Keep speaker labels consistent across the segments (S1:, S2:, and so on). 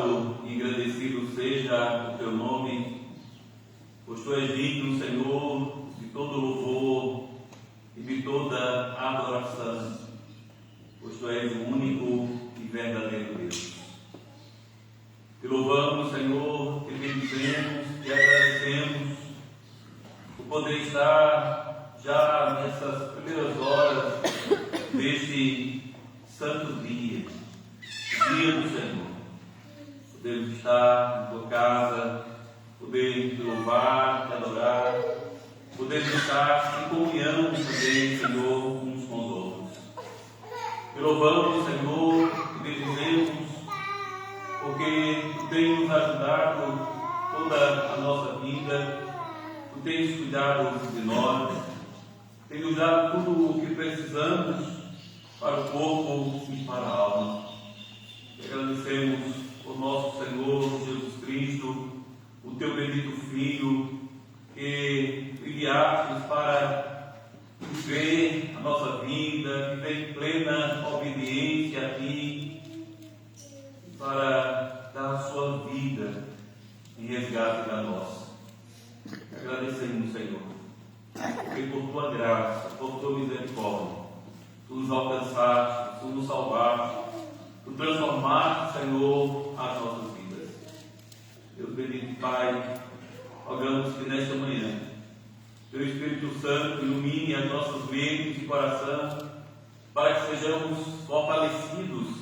S1: Louvado e agradecido seja o teu nome, pois tu és digno, Senhor, de todo louvor e de toda adoração, pois tu és o único e verdadeiro Deus. Te louvamos, Senhor, te bendizemos e agradecemos por poder estar já nessas primeiras horas deste santo dia do Senhor. Podemos estar na tua casa, poder te louvar, te adorar, podemos estar em comunhão também, Senhor, uns com os outros. Te louvamos, Senhor, te bendizemos, porque tu tens nos ajudado toda a nossa vida, tu tens cuidado de nós, tens nos dado tudo o que precisamos para o corpo e para a alma. Agradecemos o nosso Senhor Jesus Cristo, o teu bendito Filho, que enviaste para viver a nossa vida, viver em plena obediência a ti, para dar a sua vida em resgate da nossa. Agradecemos, Senhor, porque por tua graça, por tua misericórdia, tu nos alcançaste, tu nos salvaste, tu transformaste, Senhor, as nossas vidas. Deus bendito Pai, rogamos que nesta manhã teu Espírito Santo ilumine as nossas mentes e coração, para que sejamos fortalecidos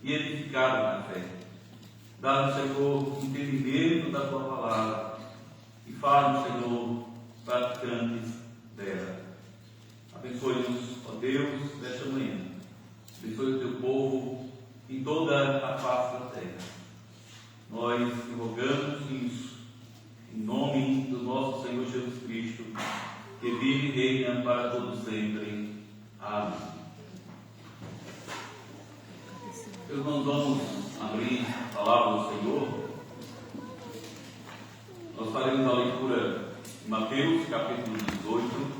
S1: e edificados na fé. Dá-nos, Senhor, entendimento da tua palavra e faz-nos, Senhor, praticantes dela. Abençoe-nos, ó Deus, nesta manhã. Abençoe o teu povo em toda a face da terra. Nós te rogamos isso, em nome do nosso Senhor Jesus Cristo, que vive e reina para todo sempre. Amém. Nós vamos abrir a palavra do Senhor. Nós faremos a leitura de Mateus, capítulo 18,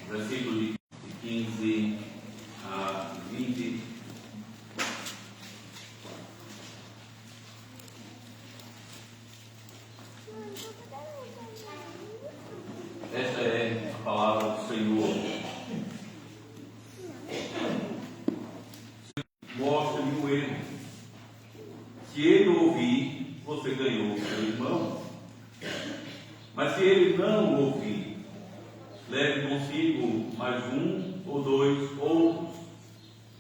S1: versículos de 15 a 20. Esta é a palavra do Senhor. Mostre-lhe o erro. Se ele ouvir, você ganhou o seu irmão. Mas se ele não o ouvir, leve consigo mais um ou dois outros,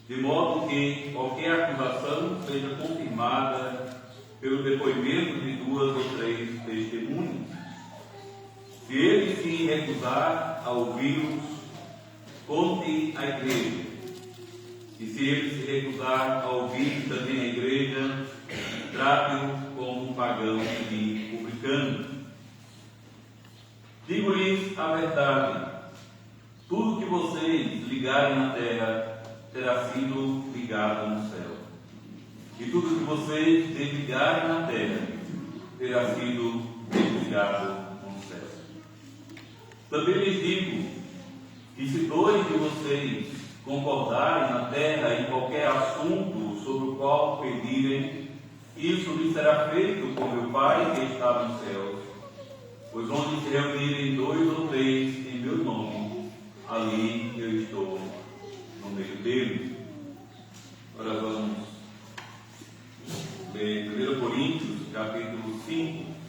S1: de modo que qualquer acusação seja confirmada pelo depoimento de 2 ou 3 testemunhas. Se ele se recusar a ouvi-los, conte à igreja. E se ele se recusar a ouvir também a igreja, trate-o como um pagão e publicano. Digo-lhes a verdade: tudo que vocês ligarem na terra terá sido ligado no céu, e tudo que vocês desligarem na terra terá sido desligado no céu. Também lhes digo que se 2 de vocês concordarem na terra em qualquer assunto sobre o qual pedirem, isso lhes será feito por meu Pai que está nos céus. Pois onde se reunirem 2 ou 3 em meu nome, ali eu estou no meio deles. Agora vamos ler 1 Coríntios, capítulo 5.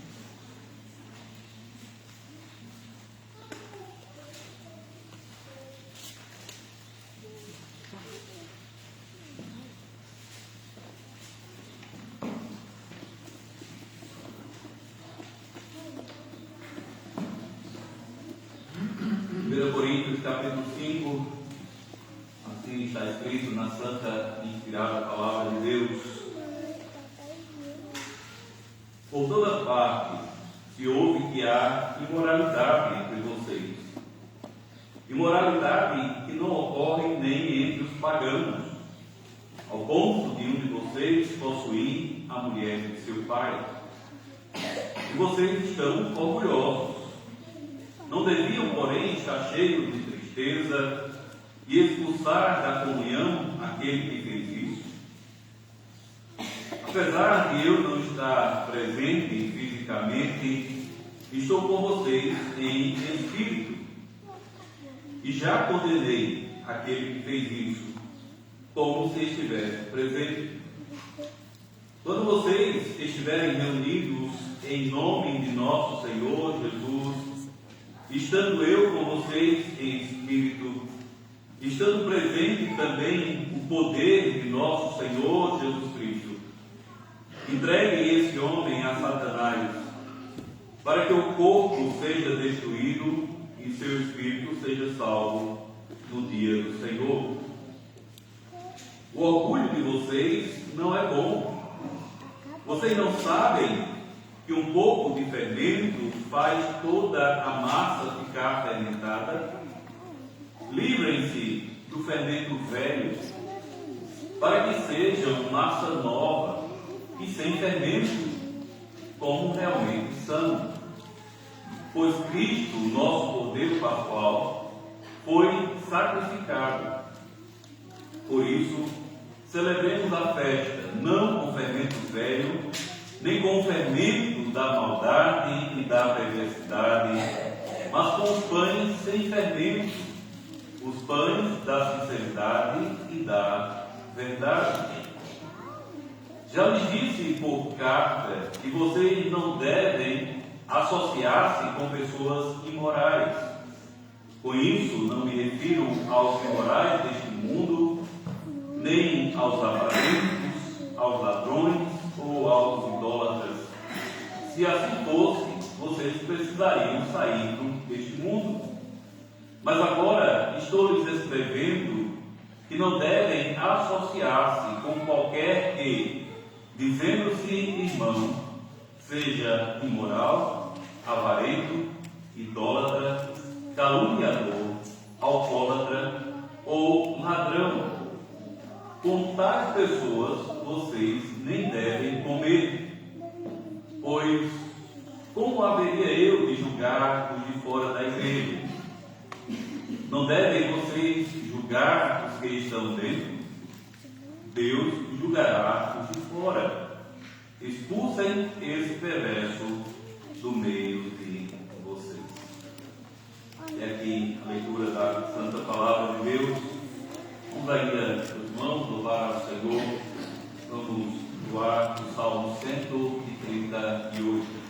S1: Capítulo 5, assim está escrito na santa e inspirada palavra de Deus. Por toda parte se ouve que há imoralidade entre vocês, imoralidade que não ocorre nem entre os pagãos, ao ponto de um de vocês possuir a mulher de seu pai. E vocês estão orgulhosos. Não deviam, porém, estar cheios de tristeza e expulsar da comunhão aquele que fez isso? A Apesar de eu não estar presente fisicamente, estou com vocês em espírito. E já condenei aquele que fez isso, como se estivesse presente. Quando vocês estiverem reunidos em nome de nosso Senhor Jesus, estando eu com vocês em espírito, estando presente também o poder de nosso Senhor Jesus Cristo, entregue esse homem a Satanás, para que o corpo seja destruído e seu espírito seja salvo no dia do Senhor. O orgulho de vocês não é bom. Vocês não sabem que um pouco de fermento faz toda a massa ficar fermentada? Livrem-se do fermento velho, para que sejam massa nova e sem fermento, como realmente são. Pois Cristo, nosso Cordeiro Pascual, foi sacrificado. Por isso, celebremos a festa, não com fermento velho, nem com o fermento da maldade e da perversidade, mas com pães sem fermento, os pães da sinceridade e da verdade. Já lhes disse por carta que vocês não devem associar-se com pessoas imorais. Com isso, não me refiro aos imorais deste mundo, nem aos avarentos, aos ladrões ou aos idólatras. Se assim fosse, vocês precisariam sair deste mundo. Mas agora estou lhes escrevendo que não devem associar-se com qualquer que, dizendo-se irmão, seja imoral, avarento, idólatra, caluniador, alcoólatra ou ladrão. Com tais pessoas vocês nem devem comer, pois como haveria eu de julgar os de fora da igreja? Não devem vocês julgar os que estão dentro? Deus julgará os de fora. Expulsem esse perverso do meio de vocês. E aqui a leitura da Santa Palavra de Deus. Vamos ainda, meus irmãos, louvar ao Senhor. Vamos doar o Salmo 138.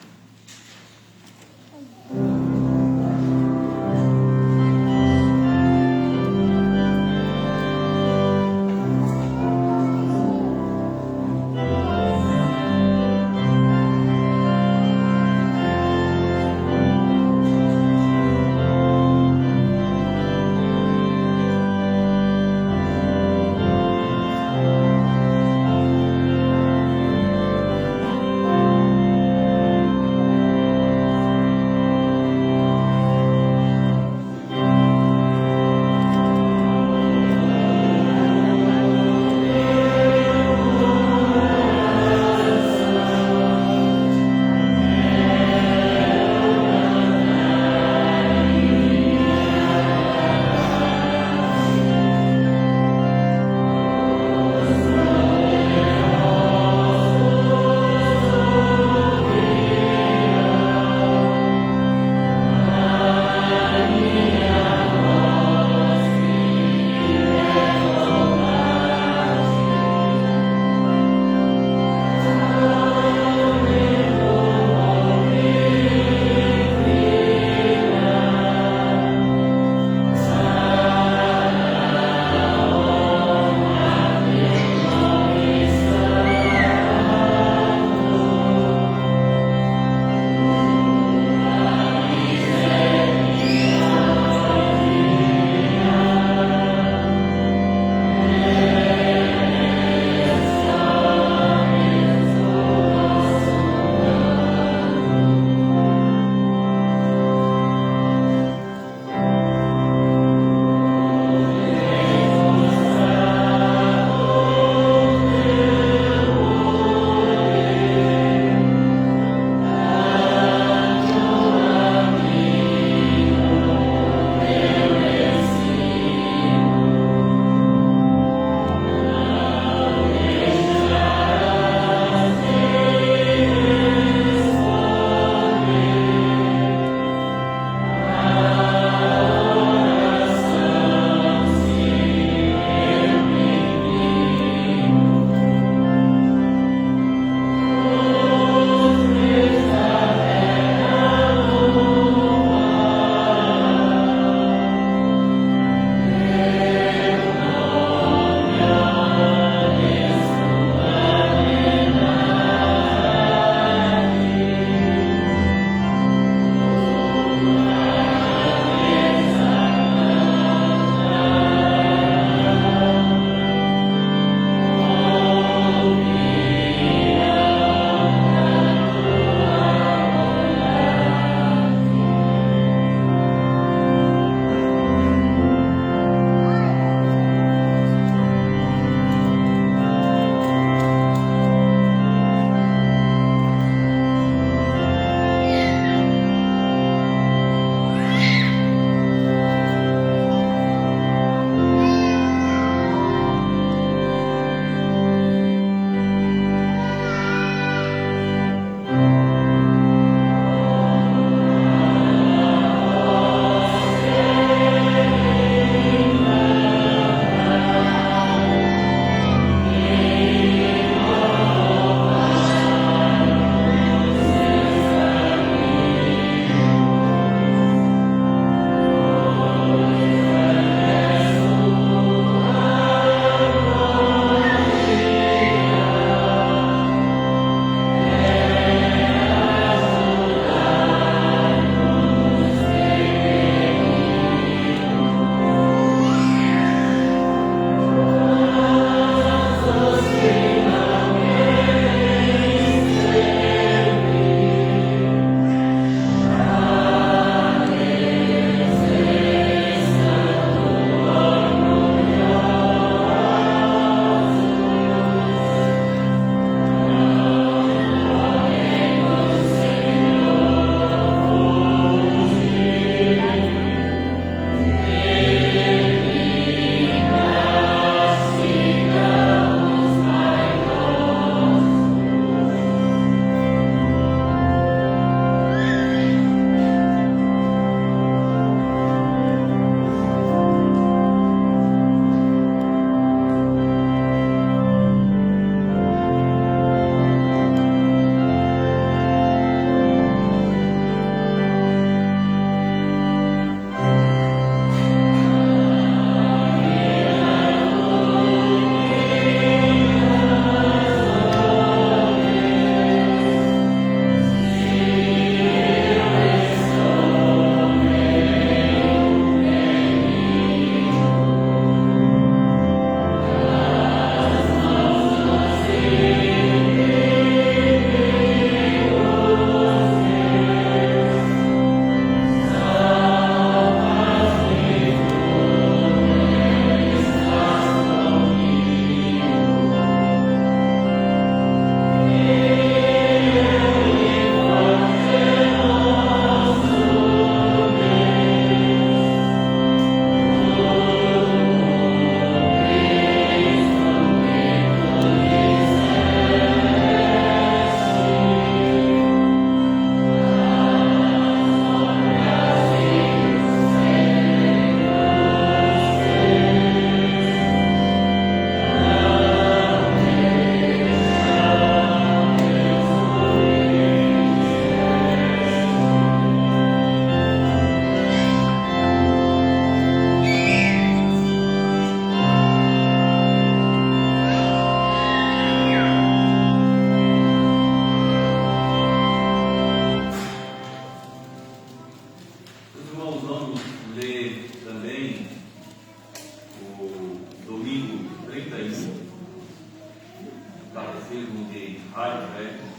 S1: Ai, velho.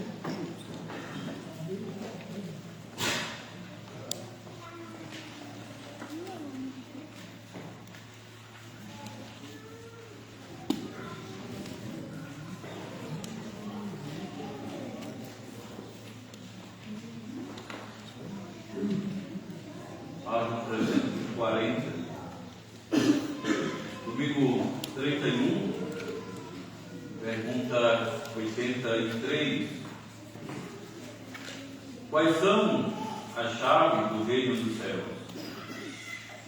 S1: Página 340, domingo 31, pergunta 83. Quais são as chaves do reino dos céus?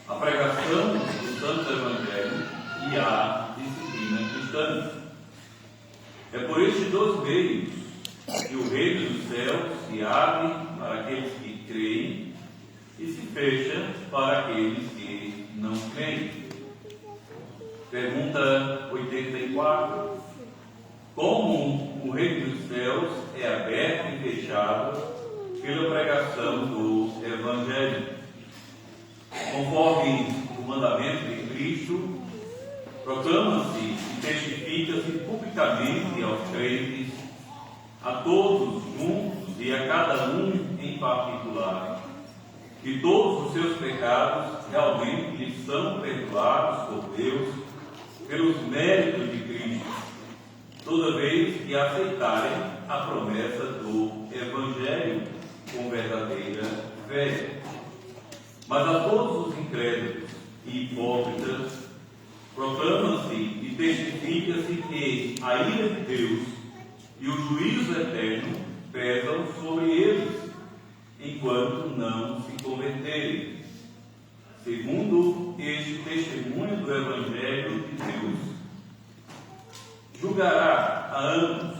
S1: A pregação do Santo Evangelho e a disciplina cristã. É por estes dois meios que o reino dos céus se abre para aqueles que creem e se fecha para aqueles que não creem. Pergunta 84. Como o reino dos céus é aberto e fechado pela pregação do Evangelho? Conforme o mandamento de Cristo, proclama-se e testifica-se publicamente aos crentes, a todos juntos e a cada um em particular, que todos os seus pecados realmente lhes são perdoados por Deus pelos méritos de Cristo, toda vez que aceitarem a promessa do Evangelho com verdadeira fé. Mas a todos os incrédulos e hipócritas proclama-se e testifica-se que a ira de Deus e o juízo eterno pesam sobre eles, enquanto não se converterem. Segundo este testemunho do Evangelho de Deus, julgará a ambos,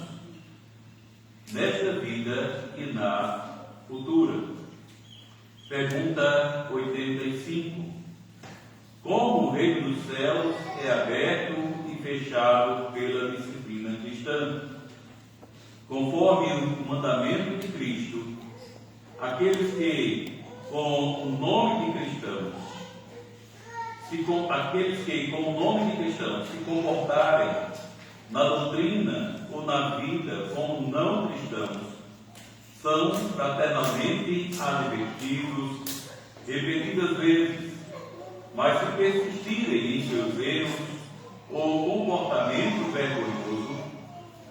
S1: nesta vida e na futura. Pergunta 85. Como o reino dos céus é aberto e fechado pela disciplina cristã? Conforme o mandamento de Cristo, aqueles que com o nome de cristãos se comportarem na doutrina ou na vida como não cristãos são fraternalmente advertidos repetidas vezes, mas se persistirem em seus erros ou comportamento vergonhoso,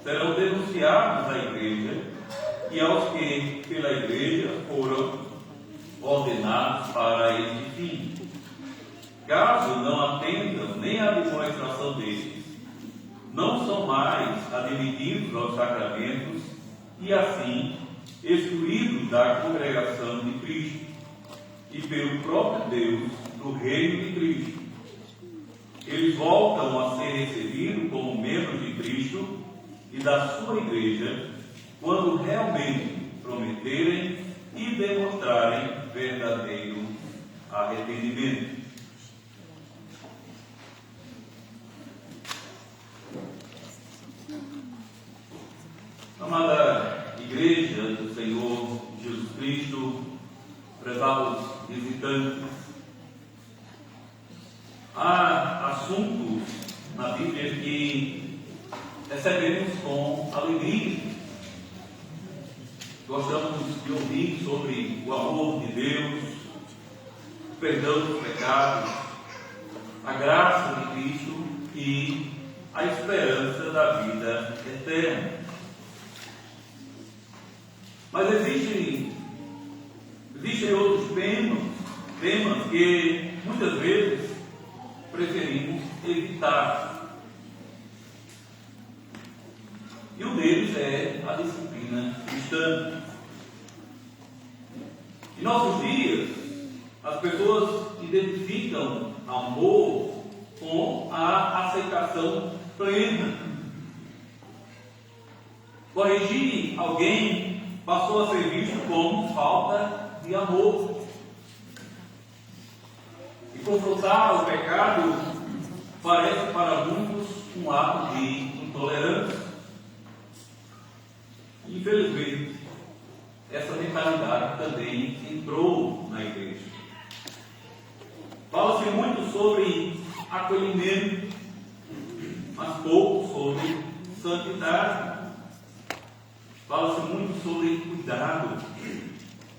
S1: serão denunciados à igreja e aos que pela igreja foram ordenados para este fim. Caso não atendam nem à demonstração destes, não são mais admitidos aos sacramentos e assim excluídos da congregação de Cristo e pelo próprio Deus do reino de Cristo. Eles voltam a ser recebidos como membros de Cristo e da sua igreja quando realmente prometerem e demonstrarem verdadeiro arrependimento. Amada Igreja do Senhor Jesus Cristo, prezados visitantes, há assuntos na Bíblia que recebemos com alegria. Gostamos de ouvir sobre o amor de Deus, o perdão dos pecados, a graça de Cristo e a esperança da vida eterna. Mas existem outros temas que muitas vezes preferimos evitar. E um deles é a disciplina cristã. Em nossos dias, as pessoas identificam amor com a aceitação plena. Corrigir alguém passou a ser visto como falta de amor. E confrontar o pecado parece para muitos um ato de intolerância. Infelizmente, essa mentalidade também entrou na igreja. Fala-se muito sobre acolhimento, mas pouco sobre santidade. fala-se muito sobre cuidado,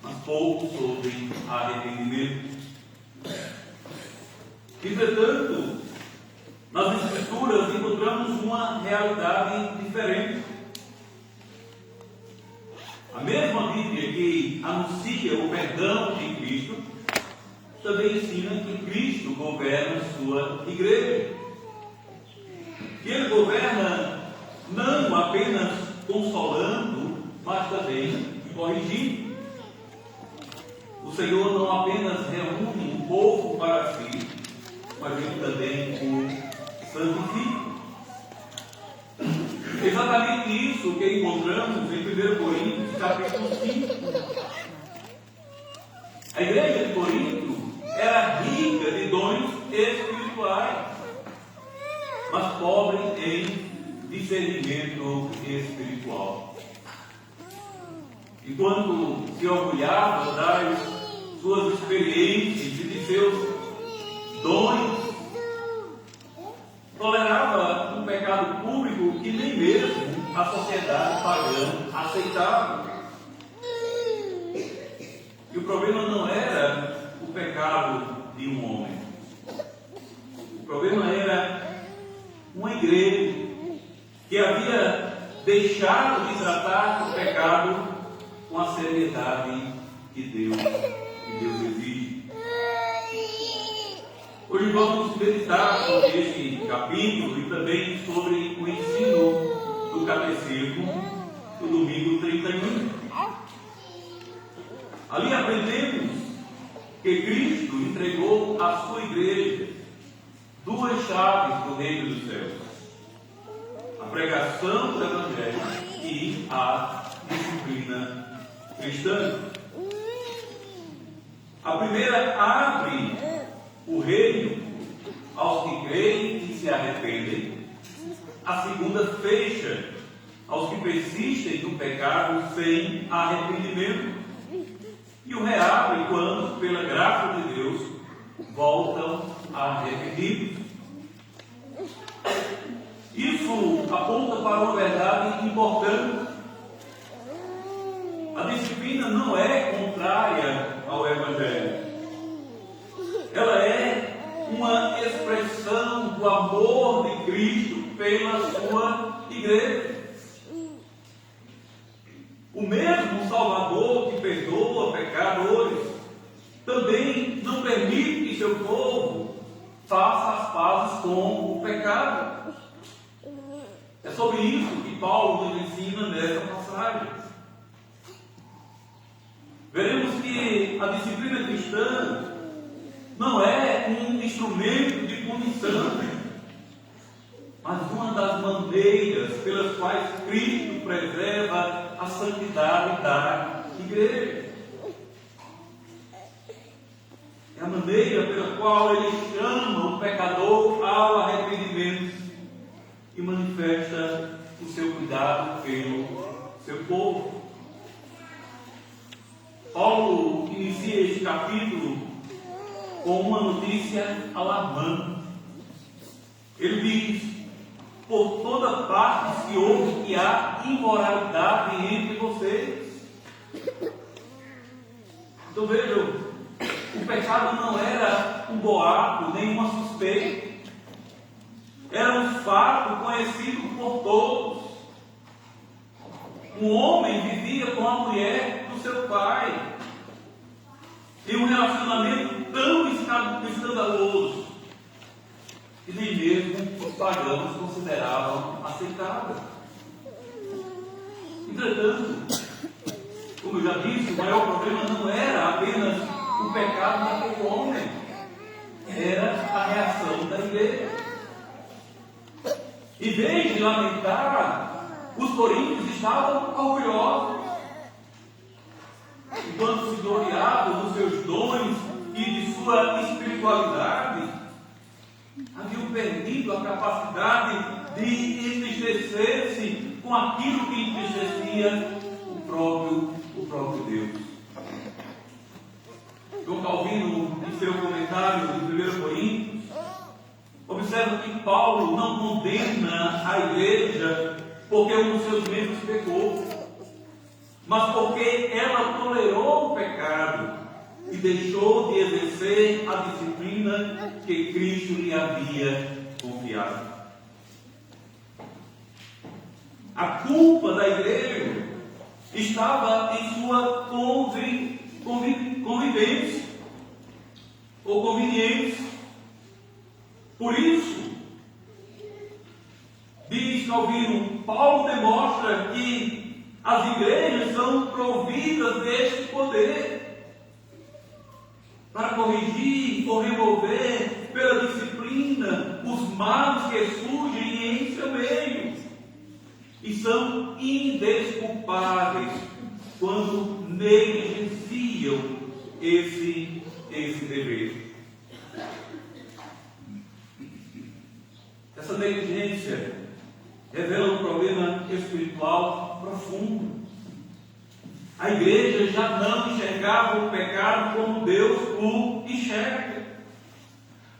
S1: mas pouco sobre arrependimento. Entretanto, nas Escrituras encontramos uma realidade diferente. A mesma Bíblia que anuncia o perdão de Cristo, também ensina que Cristo governa sua igreja. Que Ele governa não apenas consolando, mas também corrigindo. O Senhor não apenas reúne um povo para si, mas Ele também o santifica. Exatamente isso que encontramos em 1 Coríntios, capítulo 5. A igreja de Corinto era rica de dons espirituais, mas pobre em discernimento espiritual. Enquanto se orgulhava das suas experiências e de seus dons, tolerava um pecado público que nem mesmo a sociedade pagã aceitava. E o problema não era o pecado de um homem. O problema era uma igreja que havia deixado de tratar o pecado com a seriedade que Deus exige. Hoje vamos meditar sobre este capítulo e também sobre o ensino do catecismo do domingo 31. Ali aprendemos que Cristo entregou à sua igreja duas chaves do reino dos céus: a pregação do Evangelho e a disciplina cristã. A primeira abre o reino aos que creem e se arrependem. A segunda fecha aos que persistem no pecado sem arrependimento. E o reabre quando, pela graça de Deus, voltam arrependidos. Isso aponta para uma verdade importante. A disciplina não é contrária ao Evangelho. Ela é uma expressão do amor de Cristo pela sua igreja. O mesmo Salvador que perdoa pecadores também não permite que seu povo faça as pazes com o pecado. É sobre isso que Paulo nos ensina nessa passagem. Veremos que a disciplina cristã não é um instrumento de punição, mas uma das maneiras pelas quais Cristo preserva a santidade da igreja. É a maneira pela qual Ele chama o pecador ao arrependimento e manifesta o seu cuidado pelo seu povo. Paulo inicia este capítulo com uma notícia alarmante. Ele diz: por toda parte se ouve que há imoralidade entre vocês. Então vejam, o pecado não era um boato, nem uma suspeita. Era um fato conhecido por todos. Um homem vivia com a mulher do seu pai, em um relacionamento tão escandaloso que nem mesmo os pagãos consideravam aceitável. Entretanto, como eu já disse, o maior problema não era apenas o pecado daquele homem, era a reação da igreja. Em vez de lamentar, os coríntios estavam orgulhosos. Enquanto se gloriavam nos seus dons e de sua espiritualidade, haviam perdido a capacidade de entristecer-se com aquilo que entristecia o próprio Deus. João Calvino, em seu comentário de 1 Coríntios, observa que Paulo não condena a igreja porque um dos seus membros pecou, mas porque ela tolerou o pecado e deixou de exercer a disciplina que Cristo lhe havia confiado. A culpa da igreja estava em sua convivência ou conveniência. Por isso, diz Calvino, Paulo demonstra que as igrejas são providas deste poder para corrigir ou remover pela disciplina os males que surgem em seu meio e são indesculpáveis quando negligenciam esse dever. Essa negligência revela um problema espiritual profundo. A igreja já não enxergava o pecado como Deus o enxerga.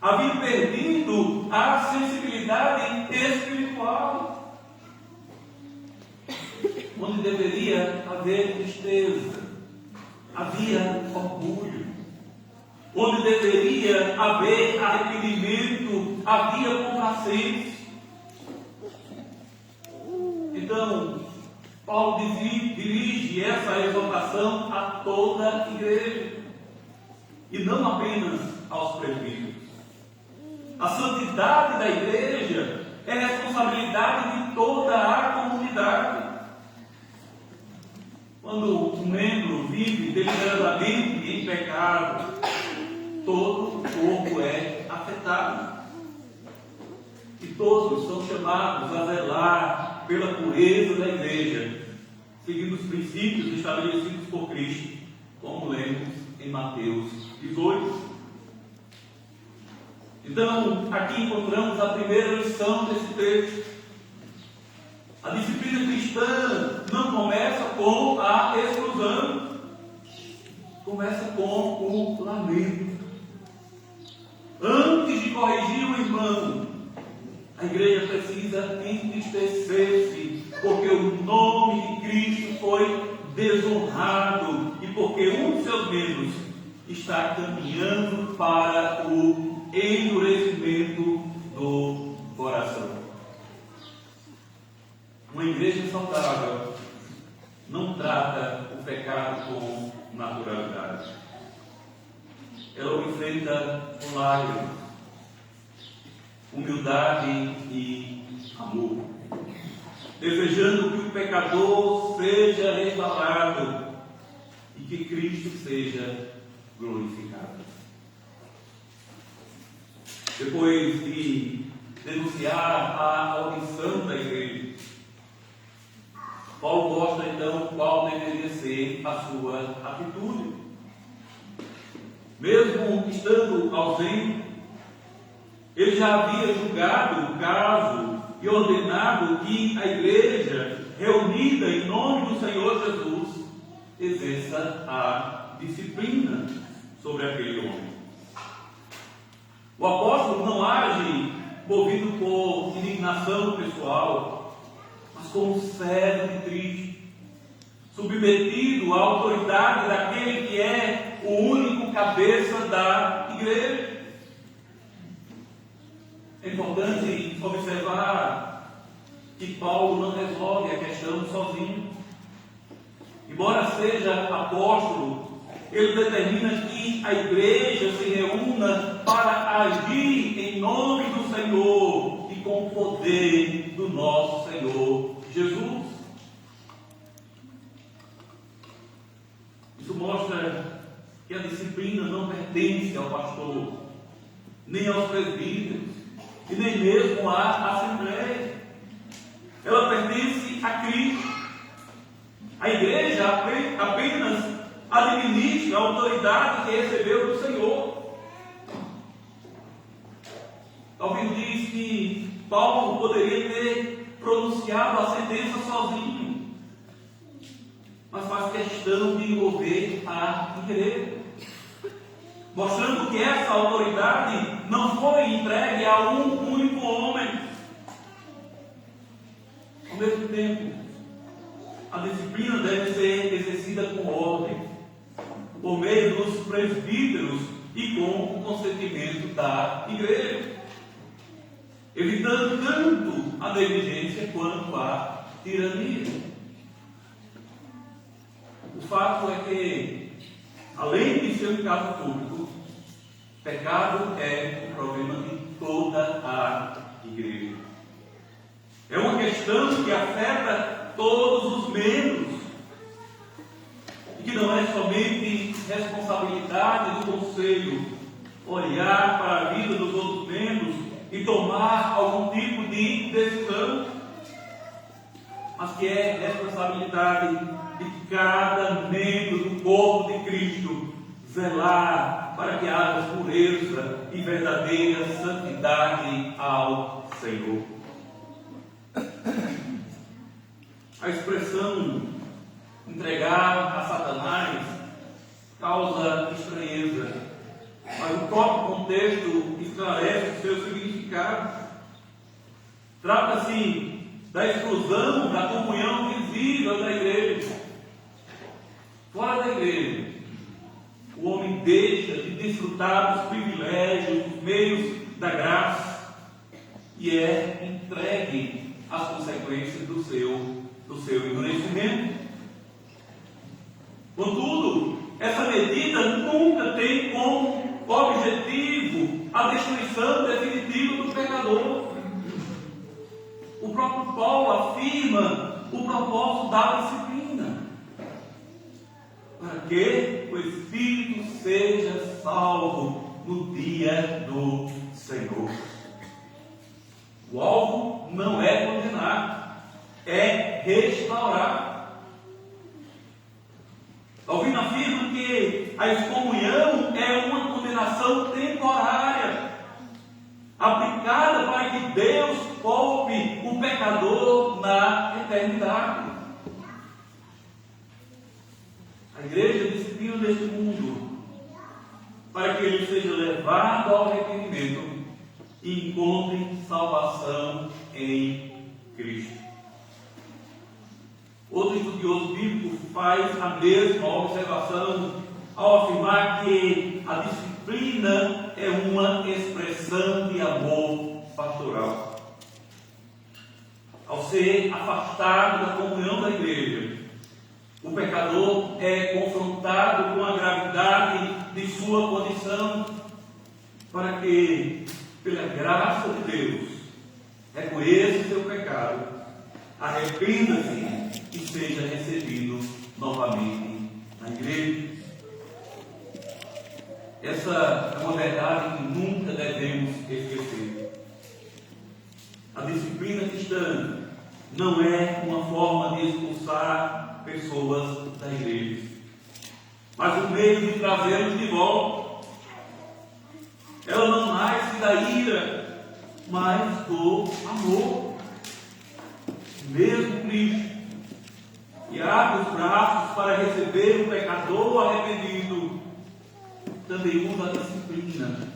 S1: Havia perdido a sensibilidade espiritual. Onde deveria haver tristeza, havia orgulho. Onde deveria haver arrependimento, havia complacência. Então, Paulo dirige essa exortação a toda a igreja, e não apenas aos presbíteros. A santidade da igreja é responsabilidade de toda a comunidade. Quando um membro vive deliberadamente em pecado, todo o corpo é afetado. E todos são chamados a zelar pela pureza da igreja, seguindo os princípios estabelecidos por Cristo, como lemos em Mateus 18. Então, aqui encontramos a primeira lição desse texto. A disciplina cristã não começa com a exclusão, começa com o lamento. Antes de corrigir o irmão, a igreja precisa entristecer-se, porque o nome de Cristo foi desonrado e porque um de seus membros está caminhando para o endurecimento do coração. Uma igreja saudável não trata o pecado com naturalidade. Ela o enfrenta com lágrimas, humildade e amor, desejando que o pecador seja restaurado e que Cristo seja glorificado. Depois de denunciar a omissão da igreja, Paulo mostra então qual deveria ser a sua atitude. Mesmo estando ausente, ele já havia julgado o caso e ordenado que a igreja, reunida em nome do Senhor Jesus, exerça a disciplina sobre aquele homem. O apóstolo não age movido por indignação pessoal, mas como servo de Cristo, submetido à autoridade daquele que é o único cabeça da igreja. É importante observar que Paulo não resolve a questão sozinho. Embora seja apóstolo, ele determina que a igreja se reúna para agir em nome do Senhor e com o poder do nosso Senhor Jesus. Isso mostra que a disciplina não pertence ao pastor, nem aos presbíteros, e nem mesmo à Assembleia. Ela pertence a Cristo. A igreja apenas administra a autoridade que recebeu do Senhor. Alguém diz que Paulo poderia ter pronunciado a sentença sozinho, mas faz questão de envolver a igreja, mostrando que essa autoridade não foi entregue a um único homem. Ao mesmo tempo, a disciplina disciplina deve ser exercida com ordem, por meio dos presbíteros e com o consentimento da igreja, evitando tanto a negligência quanto a tirania. O fato é que, além de ser um caso público, pecado é um problema de toda a igreja. É uma questão que afeta todos os membros, e que não é somente responsabilidade do conselho olhar para a vida dos outros membros e tomar algum tipo de decisão, mas que é responsabilidade de cada membro do corpo de Cristo zelar para que haja pureza e verdadeira santidade ao Senhor. A expressão entregar a Satanás causa estranheza, mas o próprio contexto esclarece o seu significado. Trata-se da exclusão da comunhão visível da igreja. Fora da igreja, o homem deixa de desfrutar dos privilégios, dos meios da graça, e é entregue às consequências do seu endurecimento. Contudo, essa medida nunca tem como objetivo a destruição definitiva do pecador. O próprio Paulo afirma o propósito da disciplina, para que o Espírito seja salvo no dia do Senhor. O alvo não é condenar, é restaurar. Calvino afirma que a excomunhão é uma condenação temporária, aplicada para que Deus poupe o pecador na eternidade. A igreja disciplina deste mundo para que ele seja levado ao arrependimento e encontre salvação em Cristo. Outro estudioso bíblico faz a mesma observação ao afirmar que a disciplina é uma expressão de amor pastoral. Ao ser afastado da comunhão da igreja, o pecador é confrontado com a gravidade de sua condição, para que, pela graça de Deus, reconheça seu pecado, arrependa-se e seja recebido novamente na igreja. Essa é uma verdade que nunca devemos esquecer. A disciplina cristã não é uma forma de expulsar pessoas da igreja, mas um meio de trazê-los de volta. Ela não nasce da ira, mas do amor. Mesmo Cristo, que abre os braços para receber o pecador arrependido, também usa a disciplina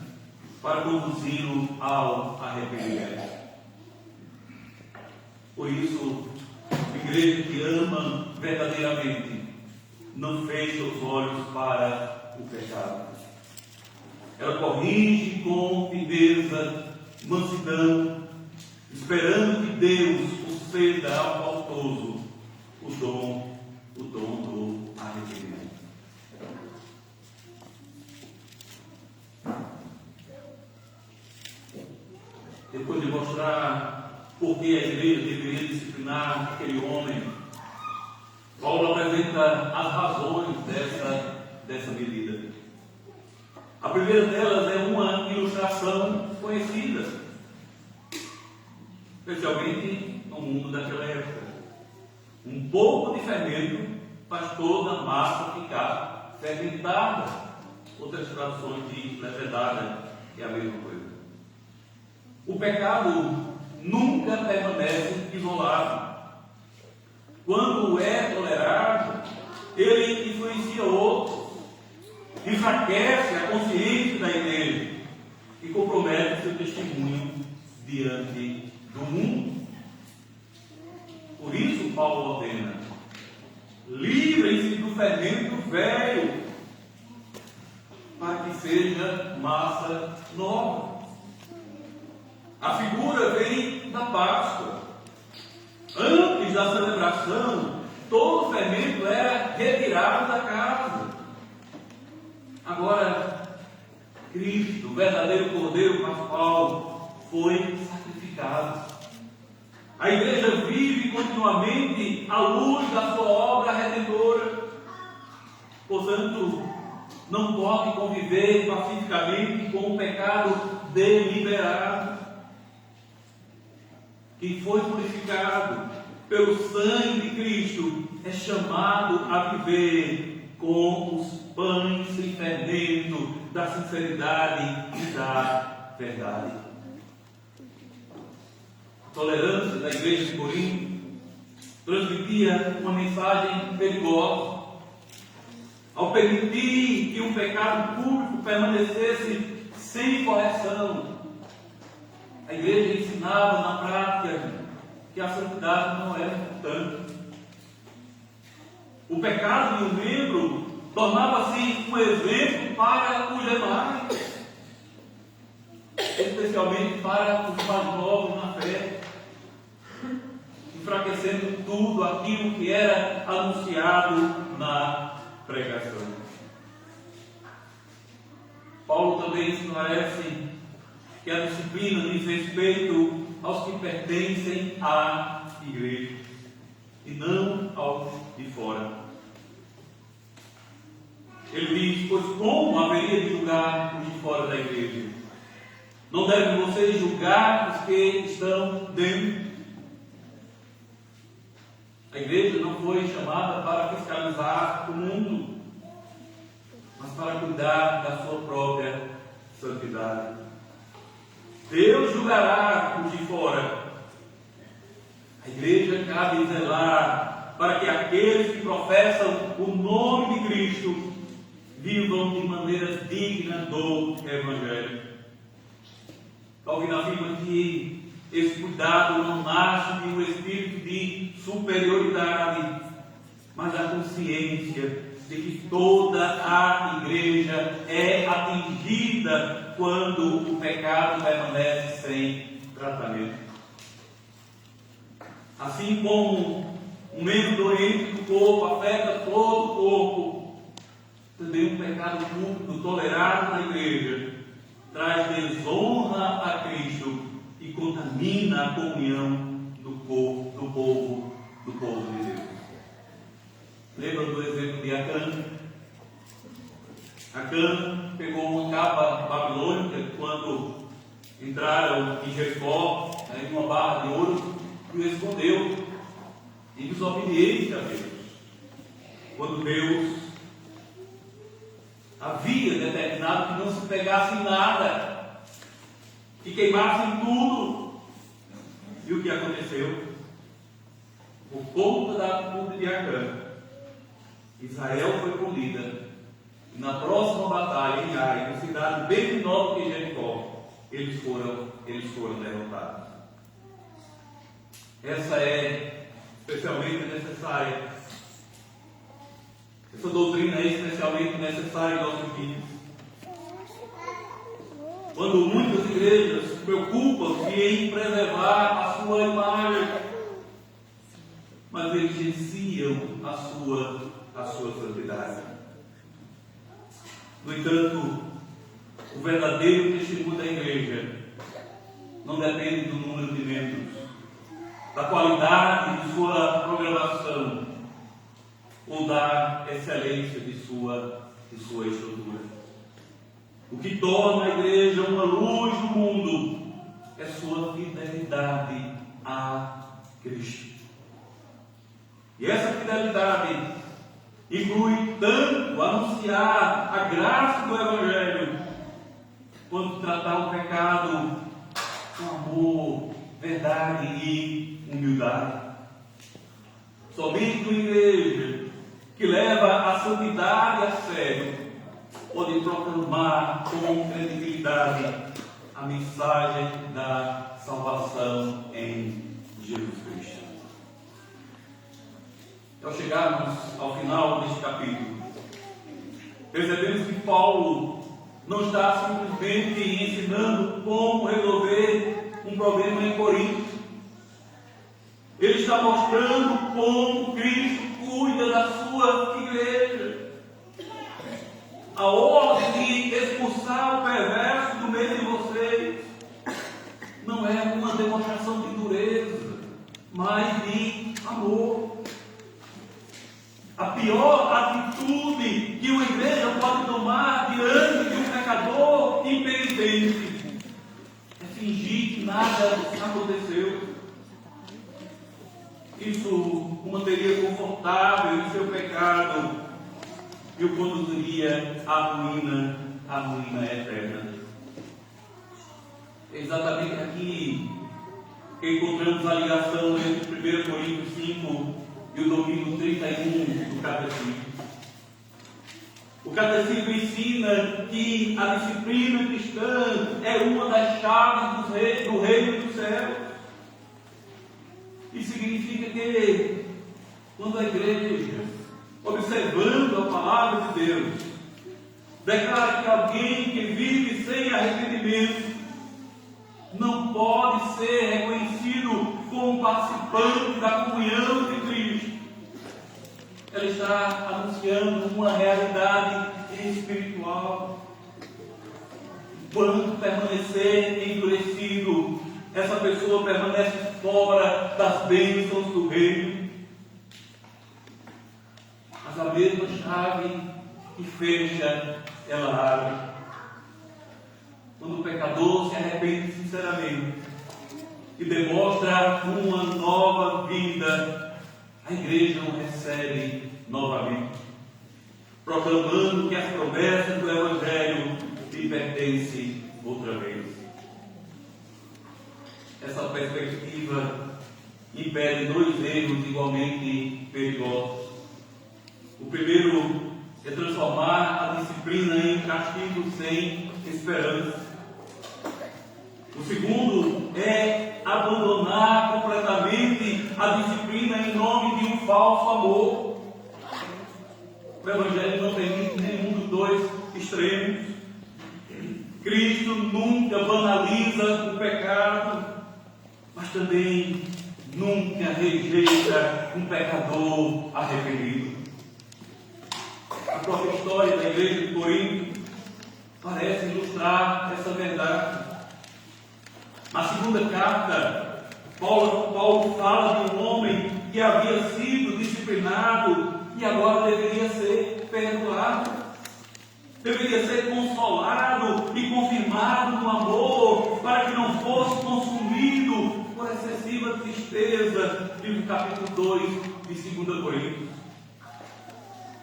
S1: para conduzi-lo ao arrependimento. Por isso, a igreja que ama verdadeiramente não fecha os olhos para o pecado. Ela corrige com firmeza, mansidão, esperando que Deus conceda ao faltoso o dom do arrependimento. Depois de mostrar por que a igreja deveria disciplinar aquele homem, Paulo apresenta as razões dessa medida. A primeira delas é uma ilustração conhecida, especialmente no mundo daquela época. Um pouco de fermento faz toda a massa ficar fermentada. Outras traduções de levedada, que é a mesma coisa. O pecado nunca permanece isolado. Quando é tolerado, ele influencia outros, enfraquece a consciência da igreja e compromete seu testemunho diante do mundo. Por isso Paulo ordena: Livrem-se do fermento velho, para que seja massa nova. A figura vem da Páscoa. Antes da celebração, todo o fermento era retirado da casa. Agora, Cristo, o verdadeiro Cordeiro Pascual, foi sacrificado. A igreja vive continuamente à luz da sua obra redentora. Portanto, não pode conviver pacificamente com o pecado deliberado. Quem foi purificado pelo sangue de Cristo é chamado a viver com os pães sem fermento da sinceridade e da verdade. A tolerância da igreja de Corinto transmitia uma mensagem perigosa. Ao permitir que um pecado público permanecesse sem correção, a igreja ensinava na prática que a santidade não era importante. O pecado de um membro tornava-se um exemplo para os demais, especialmente para os mais novos na fé, enfraquecendo tudo aquilo que era anunciado na pregação. Paulo também esclarece que a disciplina diz respeito aos que pertencem à igreja e não aos de fora. Ele diz: pois como haveria de julgar os de fora da igreja? Não devem vocês julgar os que estão dentro? A igreja não foi chamada para fiscalizar o mundo, mas para cuidar da sua própria santidade. Deus julgará os de fora. A igreja cabe zelar para que aqueles que professam o nome de Cristo vivam de maneira digna do Evangelho. Calvino afirma que esse cuidado não nasce de um espírito de superioridade, mas da consciência de que toda a igreja é atingida quando o pecado permanece sem tratamento. Assim como um membro doente do corpo afeta todo o corpo, também um pecado público tolerado na igreja traz desonra a Cristo e contamina a comunhão do povo de Deus. Lembra do exemplo de Acã? Acã pegou uma capa babilônica quando entraram em Jericó, em uma barra de ouro, e o escondeu em desobediência a Deus. Quando Deus havia determinado que não se pegasse nada, que queimassem tudo. E o que aconteceu? Por conta da atitude de Acã, Israel foi polida. E na próxima batalha em Ai, uma cidade bem menor do que Jericó, eles foram derrotados. Essa é especialmente necessária. Essa doutrina é especialmente necessária em nossos dias. Quando muitas igrejas se preocupam em preservar a sua imagem, mas negligenciam a sua santidade. No entanto, o verdadeiro testemunho da igreja não depende do número de membros, da qualidade de sua programação ou da excelência de sua estrutura. O que torna a igreja uma luz do mundo é sua fidelidade a Cristo. E essa fidelidade inclui tanto anunciar a graça do Evangelho, quanto tratar o pecado com amor, verdade e humildade. Somente uma igreja que leva a santidade a sério pode proclamar com credibilidade a mensagem da salvação em Jesus Cristo. ao chegarmos ao final deste capítulo, percebemos que Paulo não está simplesmente ensinando como resolver um problema em Corinto. Ele está mostrando como Cristo cuida da sua igreja. A ordem de expulsar o perverso do meio de vocês não é uma demonstração de dureza, mas de amor. A pior atitude que uma igreja pode tomar diante de um pecador impenitente é fingir que nada aconteceu. Isso o manteria confortável em seu pecado e o conduziria à ruína eterna. É exatamente aqui que encontramos a ligação entre 1 Coríntios 5 e o domínio 31 do Catecismo. O Catecismo ensina que a disciplina cristã é uma das chaves do reino dos céus. Isso significa que, quando a igreja, observando a palavra de Deus, declara que alguém que vive sem arrependimento não pode ser reconhecido como participante da comunhão de Cristo, ela está anunciando uma realidade espiritual. Enquanto permanecer endurecido, essa pessoa permanece fora das bênçãos do reino. Mas a mesma chave que fecha, ela abre. Quando o pecador se arrepende sinceramente e demonstra uma nova vida, a igreja o recebe novamente, proclamando que as promessas do Evangelho lhe pertencem outra vez. Essa perspectiva impede dois erros igualmente perigosos. O primeiro é transformar a disciplina em um castigo sem esperança. O segundo é abandonar completamente a disciplina em nome de um falso amor. O Evangelho não permite nenhum dos dois extremos. Cristo nunca banaliza o pecado, mas também nunca rejeita um pecador arrependido. A própria história da igreja de Corinto parece ilustrar essa verdade. Na segunda carta, Paulo fala de um homem que havia sido disciplinado e agora deveria ser perdoado, deveria ser consolado e confirmado no amor, para que não fosse consumido por excessiva tristeza. Livro capítulo 2 de 2 Coríntios.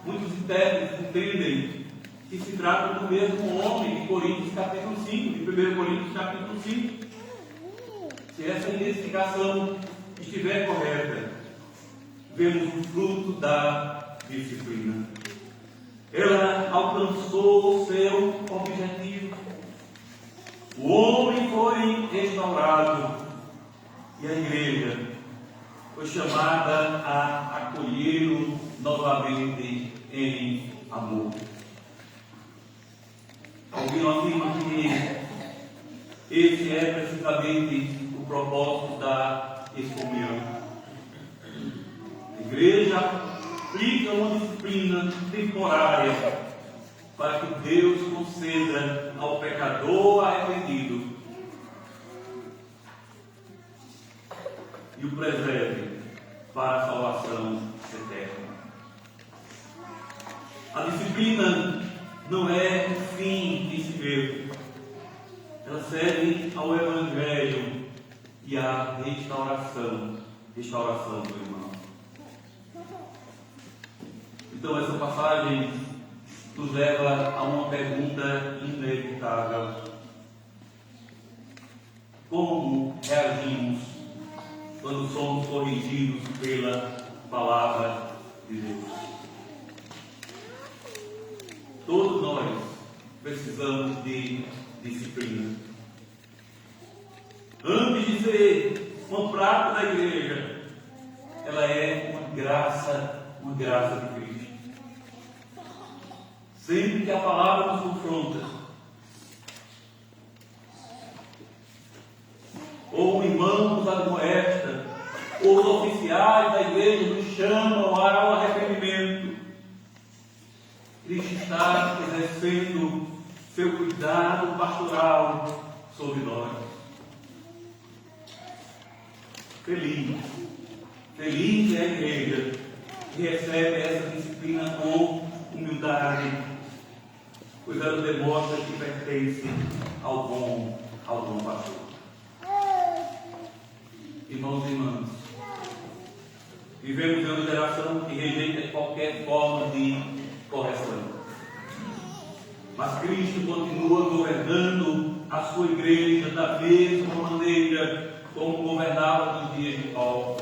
S1: Muitos intérpretes entendem que se trata do mesmo homem de Coríntios capítulo 5, de 1 Coríntios capítulo 5. Se essa identificação estiver correta, vemos o fruto da disciplina. Ela alcançou o seu objetivo. O homem foi restaurado e a igreja foi chamada a acolhê-lo novamente em amor. Alguém afirma que esse é precisamente o propósito da excomunhão. A igreja aplica uma disciplina temporária para que Deus conceda ao pecador arrependido e o preserve para a salvação eterna. A disciplina não é o fim em si mesmo. Ela serve ao Evangelho e à restauração do irmão. Então essa passagem nos leva a uma pergunta inevitável: como reagimos quando somos corrigidos pela palavra de Deus? Todos nós precisamos de disciplina. Antes de ser uma prática da igreja, ela é uma graça uma graça de Cristo. Sempre que a palavra nos confronta, ou um irmão nos admoesta, ou os oficiais da igreja nos chamam ao arrependimento, Cristo está exercendo seu cuidado pastoral sobre nós. Feliz é a igreja que recebe essa disciplina com humildade, pois ela demonstra que pertence ao bom pastor. Irmãos e irmãs, vivemos em uma geração que rejeita qualquer forma de correção. Mas Cristo continua governando a sua igreja da mesma maneira como governava nos dias de Paulo.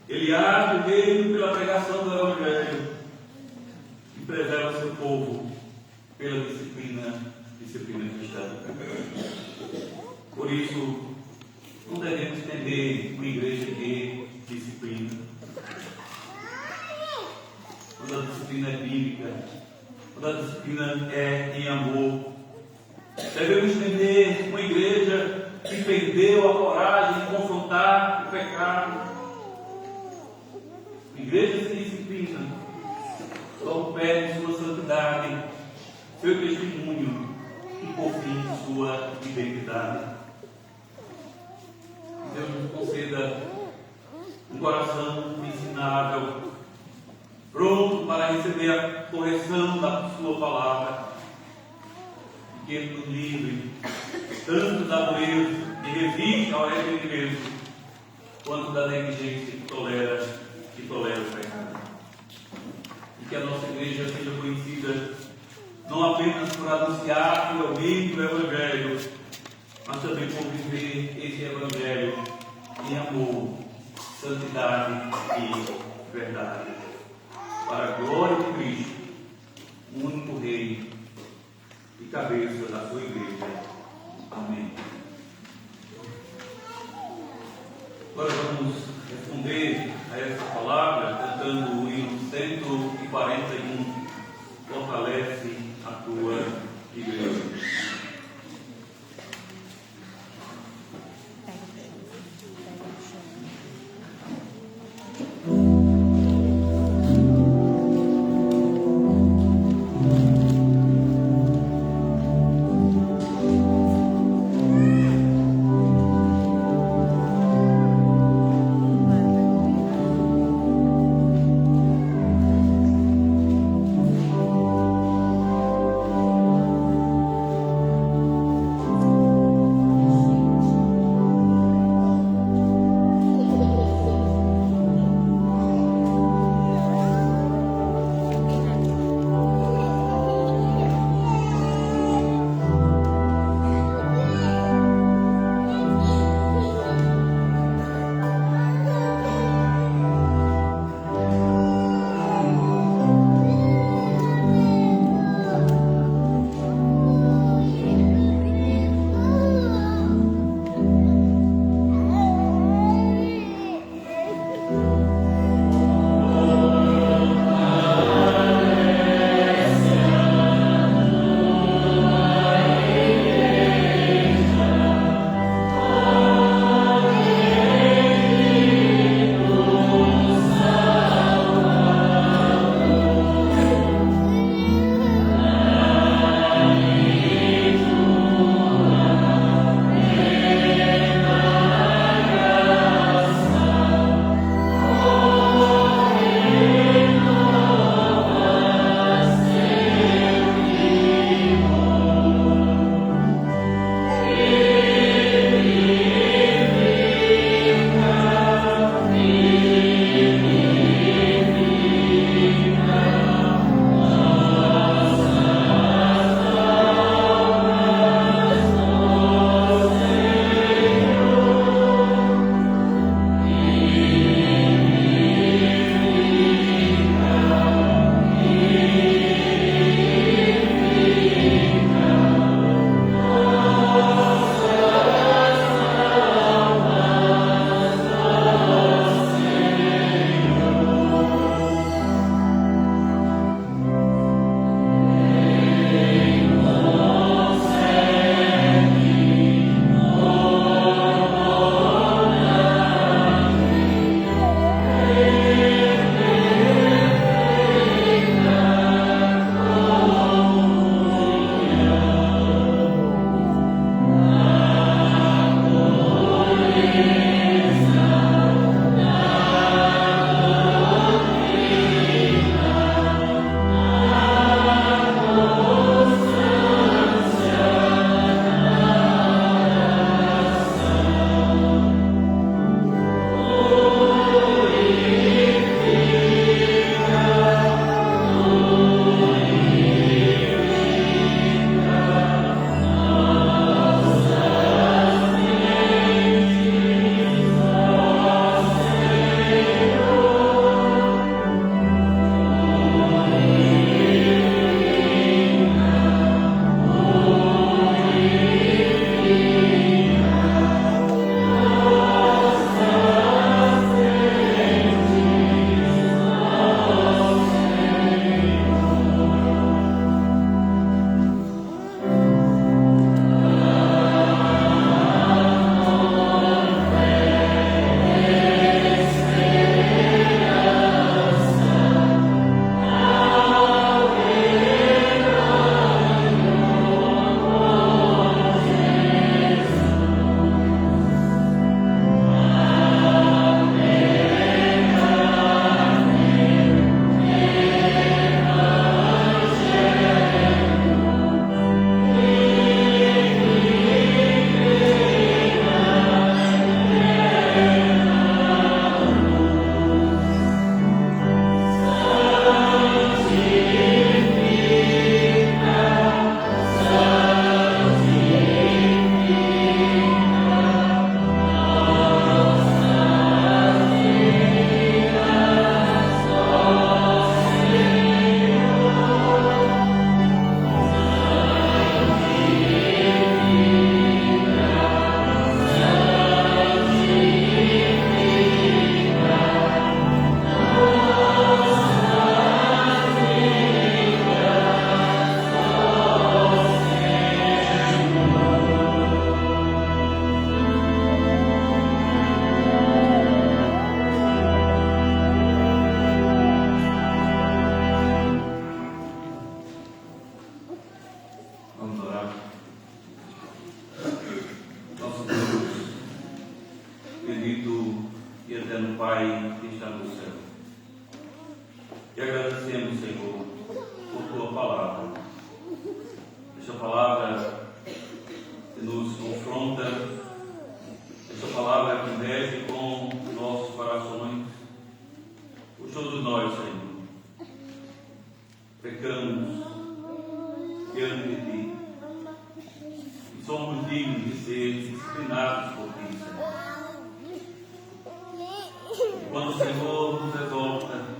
S1: Ele age mesmo pela pregação do Evangelho e preserva seu povo pela disciplina cristã. Por isso, não devemos temer uma igreja que disciplina. Quando a disciplina é bíblica, quando a disciplina é em amor, devemos temer uma igreja que perdeu a coragem de confrontar o pecado. Igreja sem disciplina logo perde sua santidade, seu testemunho e, por fim, sua identidade. Deus nos conceda um coração ensinável, pronto para receber a correção da sua palavra, e que Ele nos livre tanto da dureza que resiste ao arrependimento, quanto da negligência que tolera o pecado. E que a nossa igreja seja conhecida não apenas por anunciar fielmente o Evangelho, mas também por viver esse Evangelho em amor, santidade e verdade. Para a glória de Cristo, o único Rei e cabeça da sua igreja. Amém. Agora vamos responder a essa palavra cantando o hino 141, Fortalece a tua igreja. agradecemos, Senhor, por Tua palavra. Esta palavra que nos confronta, esta palavra que mexe com nossos corações. Por todos nós, Senhor, pecamos diante de Ti e somos dignos de ser disciplinados por Ti, Senhor. E quando o Senhor nos exalta,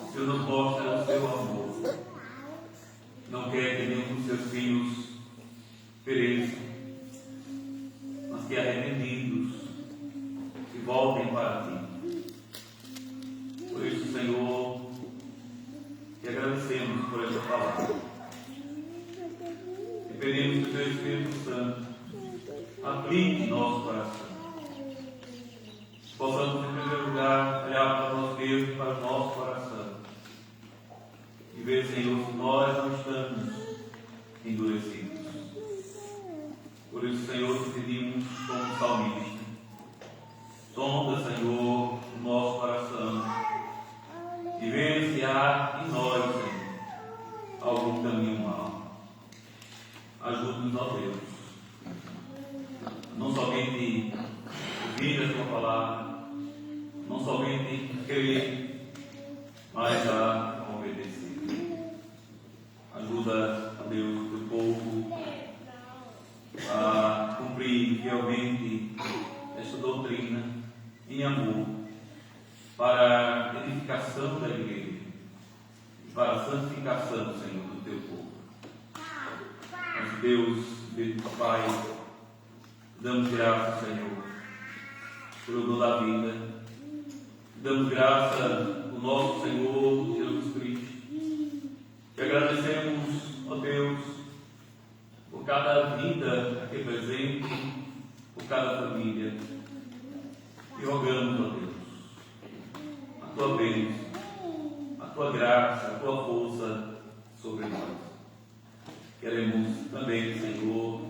S1: o Senhor nos mostra o Seu amor. Não quer que nenhum dos Seus filhos pereçam, mas que arrependidos se voltem para Ti. Por isso, Senhor, te agradecemos por esta palavra. E pedimos que o Teu Espírito Santo aplique em nosso coração. Possamos, em primeiro lugar, olhar para nós mesmos, para o nosso coração. E ver, Senhor, se nós não estamos endurecidos. Por isso, Senhor, te pedimos como salmista. Sonda, Senhor, o nosso coração. E vê se há em nós, Senhor, algum caminho mau. Ajude-nos, ó Deus. Não somente ouvir a Tua palavra, não somente crer, mas a obedecer. Ajuda, ó Deus, o Teu povo a cumprir fielmente esta doutrina em amor, para a edificação da igreja e para a santificação, Senhor, do Teu povo. Mas Deus, Pai, damos graças, Senhor, pelo dom da vida. Damos graças ao nosso Senhor Jesus Cristo. Te agradecemos, ó Deus, por cada vida aqui presente, por cada família. E rogamos, ó Deus, a Tua bênção, a Tua graça, a Tua força sobre nós. Queremos também, Senhor,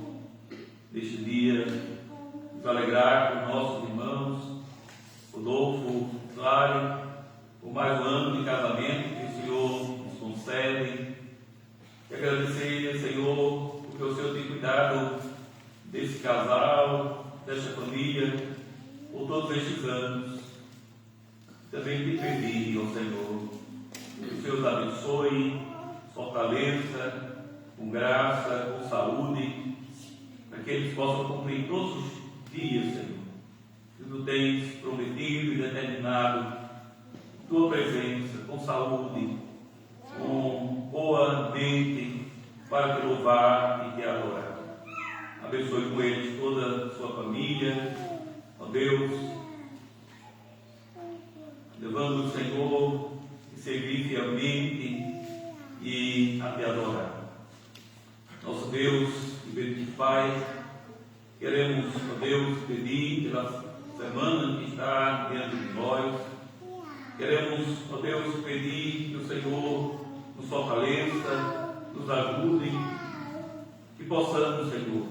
S1: neste dia, nos alegrar com nossos irmãos, Rodolfo, Clário, por mais um ano de casamento que o Senhor nos concede. E agradecer, Senhor, porque o Senhor tem cuidado desse casal, desta família, por todos estes anos. Também te pedir, ó Senhor, que o Senhor os abençoe, fortaleça, com graça, com saúde, para que eles possam cumprir todos os dias, Senhor, que Tu tens prometido e determinado, Tua presença, com saúde, com boa mente, para Te louvar e Te adorar. Abençoe com eles toda a sua família, ó Deus, levando o Senhor a servir fielmente e a Te adorar. Nosso Deus e bendito Pai, queremos, ó Deus, pedir pela semana que está diante de nós. Queremos, ó Deus, pedir que o Senhor nos fortaleça, nos ajude, que possamos, Senhor,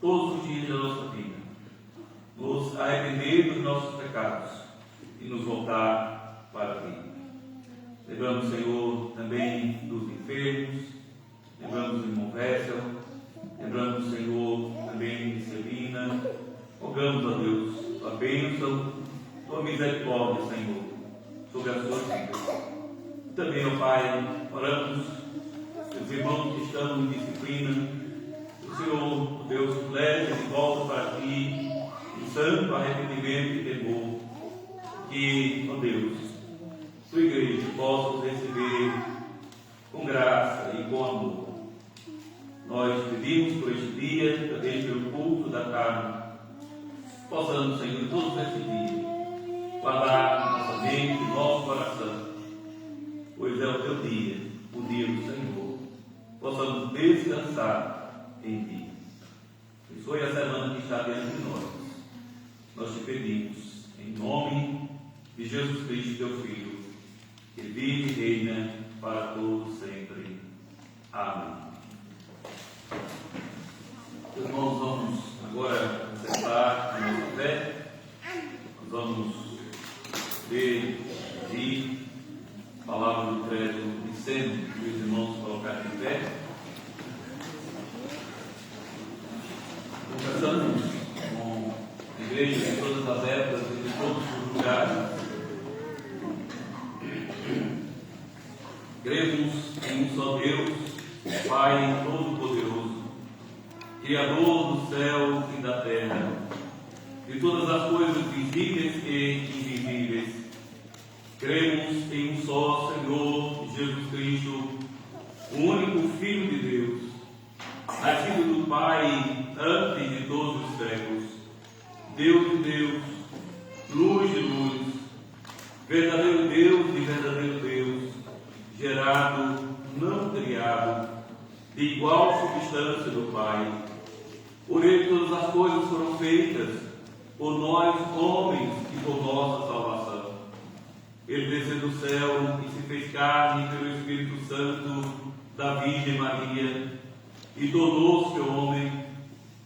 S1: todos os dias da nossa vida, nos arrepender dos nossos pecados e nos voltar para Ti. Lembramos, Senhor, também dos enfermos, lembramos do irmão Vessel, lembramos, Senhor, também de Celina. Rogamos, ó Deus, Tua bênção, Tua misericórdia, Senhor, sobre as suas vidas. Também, ó Pai, oramos pelos irmãos que estão em disciplina. O Senhor, ó Deus, leve de volta para Ti um santo arrependimento e temor. Que, ó Deus, Tua igreja possa os receber com graça e com amor. Nós pedimos por este dia, também pelo culto da carne, possamos, Senhor, todos esses dias, guardar nossa mente e nosso coração, pois é o Teu dia, o dia do Senhor. Possamos descansar em Ti. Abençoe a semana que está diante de nós. Nós te pedimos, em nome de Jesus Cristo, Teu Filho, que vive e reina para todos sempre. Amém. Irmãos, vamos agora acessar a nossa fé. Nós vamos ver, credo e sempre que os irmãos colocarem em pé. Conversamos com igrejas de todas as épocas e de todos os lugares. Cremos em um só Deus, Pai Todo-Poderoso, Criador do céu e da terra, de todas as coisas visíveis e invisíveis. Cremos em um só Senhor Jesus Cristo, o único Filho de Deus, nascido do Pai antes de todos os séculos, Deus de Deus, luz de luz, verdadeiro Deus e verdadeiro Deus, gerado, não criado, de igual substância do Pai. Por ele todas as coisas foram feitas, por nós homens e por nossa salvação. Ele desceu do céu e se fez carne pelo Espírito Santo da Virgem Maria e tornou-se homem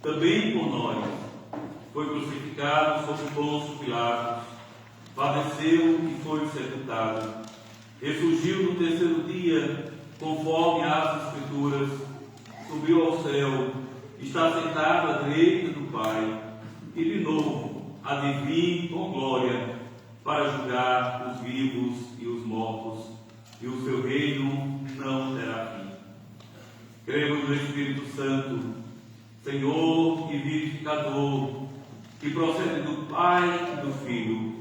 S1: também por nós. Foi crucificado sob Pôncio Pilatos, padeceu e foi sepultado. Ressurgiu no terceiro dia, conforme as Escrituras, subiu ao céu, está sentado à direita do Pai, e de novo há de vir com glória para julgar os vivos e os mortos, e o seu reino não terá fim. Cremos no Espírito Santo, Senhor e vivificador, que procede do Pai e do Filho,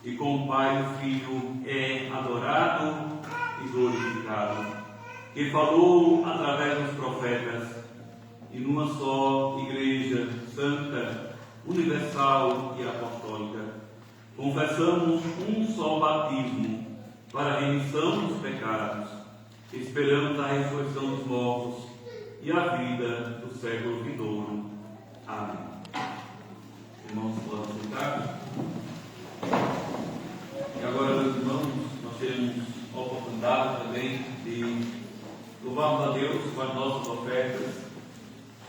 S1: e com o Pai e o Filho é adorado e glorificado, que falou através dos profetas, e numa só Igreja Santa, Universal e Apostólica, confessamos um só batismo para a remissão dos pecados, esperamos a ressurreição dos mortos e a vida do século vindouro. Amém. Irmãos, podem sentar. E agora, meus irmãos, nós temos a oportunidade também de louvarmos a Deus com as nossas ofertas.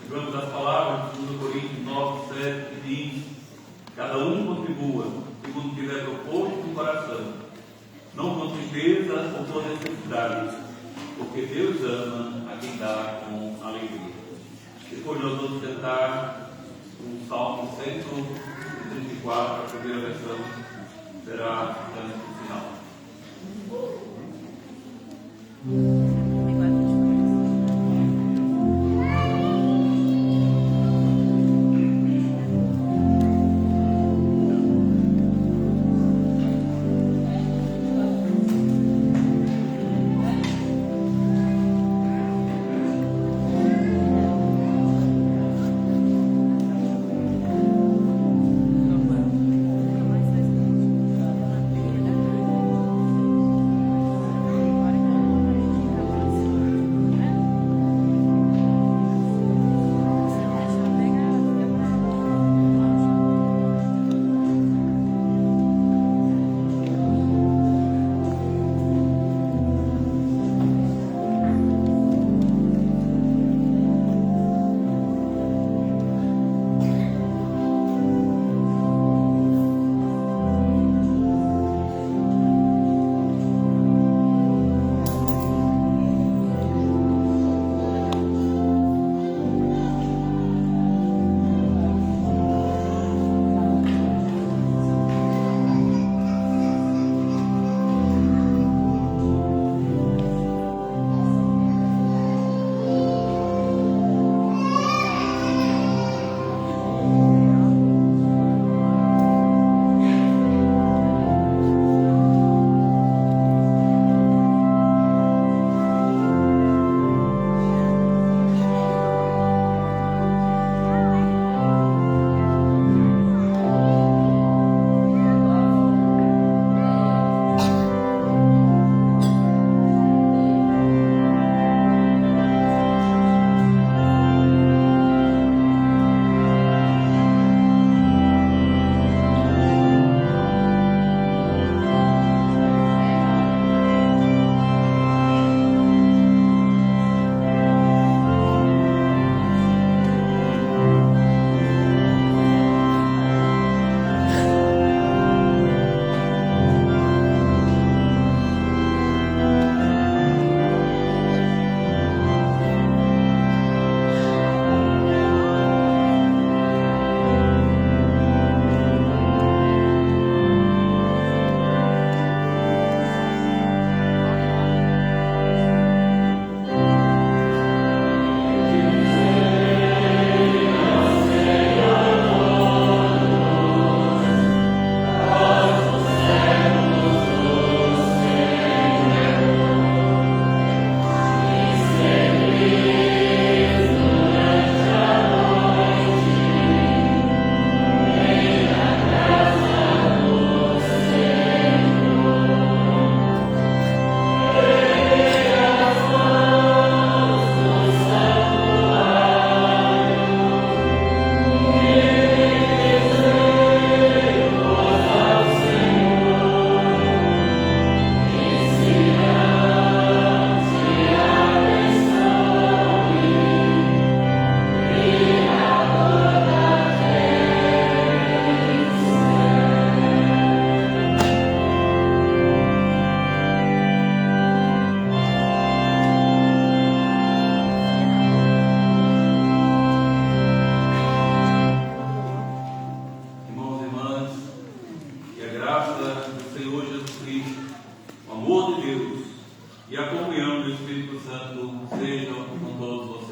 S1: Lembramos as palavras de 2 Coríntios 9, 7, que diz: cada um contribua segundo tiver proposto no coração, não com tristeza ou com necessidade, porque Deus ama a quem dá com alegria. Depois nós vamos tentar o Salmo 134, a primeira versão, será no final. e a comunhão do Espírito Santo sejam com todos vocês.